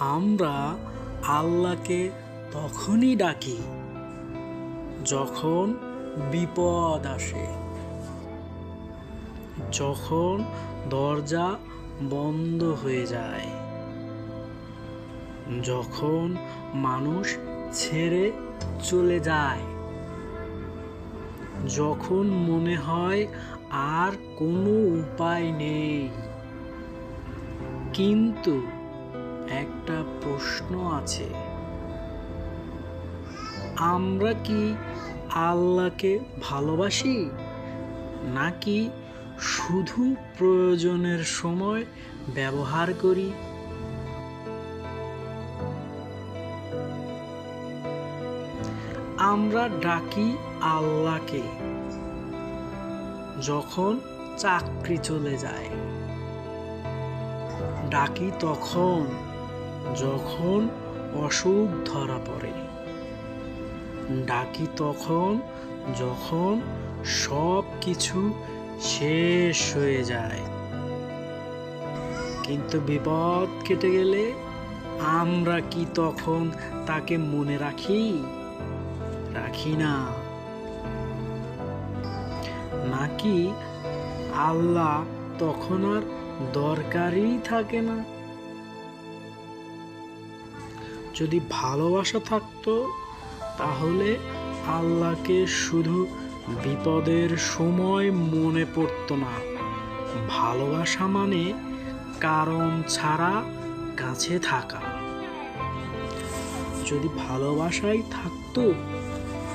আমরা আল্লাহকে তখনই ডাকি যখন বিপদ আসে, যখন দরজা বন্ধ হয়ে যায়, যখন মানুষ ছেড়ে চলে যায়, যখন মনে হয় আর কোনো উপায় নেই। কিন্তু একটা প্রশ্ন আছে, আমরা কি আল্লাহকে ভালোবাসি নাকি শুধু প্রয়োজনের সময় ব্যবহার করি? আমরা ডাকি আল্লাহকে যখন চাকরি চলে যায়, ডাকি তখন যখন অসুখ ধরা পড়ে, ডাকি তখন যখন সব কিছু শেষ হয়ে যায়। কিন্তু বিপদ কেটে গেলে আমরা কি তখন তাকে মনে রাখি? রাখি না। নাকি আল্লাহ তখন আর দরকারই থাকে না? যদি ভালোবাসা থাকতো তাহলে আল্লাহকে শুধু বিপদের সময় মনে পড়তো না। ভালোবাসা মানে কারণ ছাড়া কাছে থাকা। যদি ভালোবাসাই থাকতো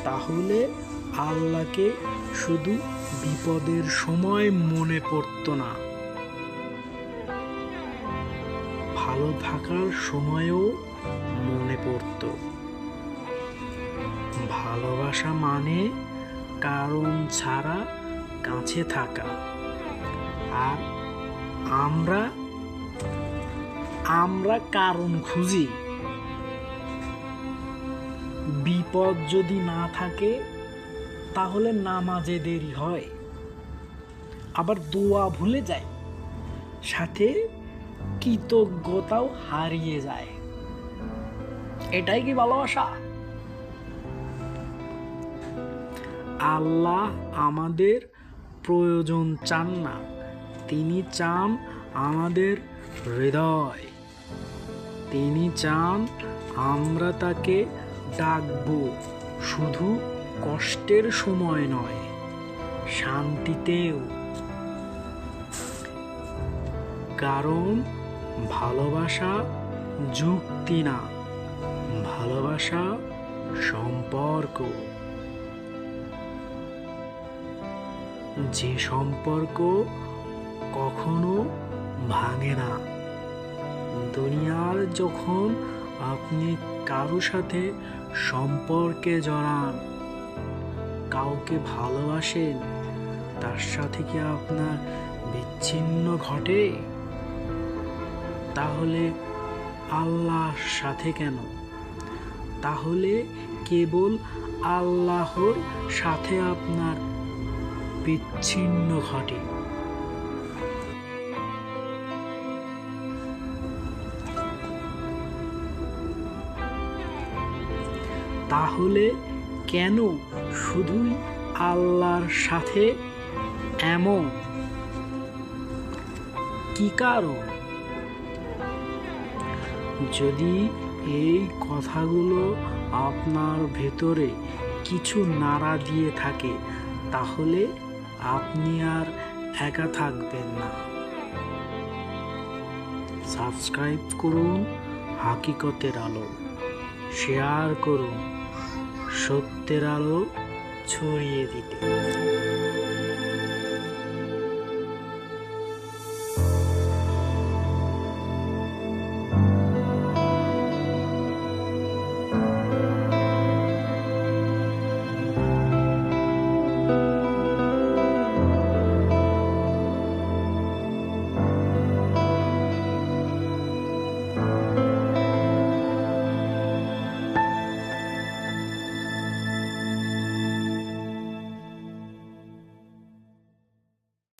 তাহলে আল্লাহকে শুধু বিপদের সময় মনে পড়তো না, ভালো থাকার সময়ও মনে পড়তো। ভালোবাসা মানে কারণ ছাড়া কাছে থাকা। আর আমরা কারণ খুঁজি। বিপদ যদি না থাকে তাহলে নামাজে দেরি হয়, আবার দোয়া ভুলে যায়, সাথে কৃতজ্ঞতাও হারিয়ে যায়। এটাই কি ভালোবাসা? আল্লাহ আমাদের প্রয়োজন চান না, তিনি চান আমাদের হৃদয়। তিনি চান আমরা তাকে ডাকবো শুধু কষ্টের সময় নয়, শান্তিতেও। কারণ ভালোবাসা যুক্তি না, ভালোবাসা সম্পর্ক। যে সম্পর্ক কখনো ভাঙে না। দুনিয়ার যখন আপনি কারো সাথে সম্পর্কে জড়ান, কাউকে ভালোবাসেন, তার সাথে কি আপনার বিচ্ছিন্ন ঘটে? তাহলে আল্লাহর সাথে কেন? তাহলে কেবল আল্লাহর সাথে আপনার বিচ্ছিন্ন ঘটে। তাহলে কেন শুধুই আল্লাহর সাথে এমন? কি কারণ? যদি এই কথাগুলো আপনার ভেতরে কিছু নাড়া দিয়ে থাকে তাহলে আপনি আর একা থাকবেন না। সাবস্ক্রাইব করুন হাকিকতের আলো, শেয়ার করুন সত্যের আলো ছড়িয়ে দিতে।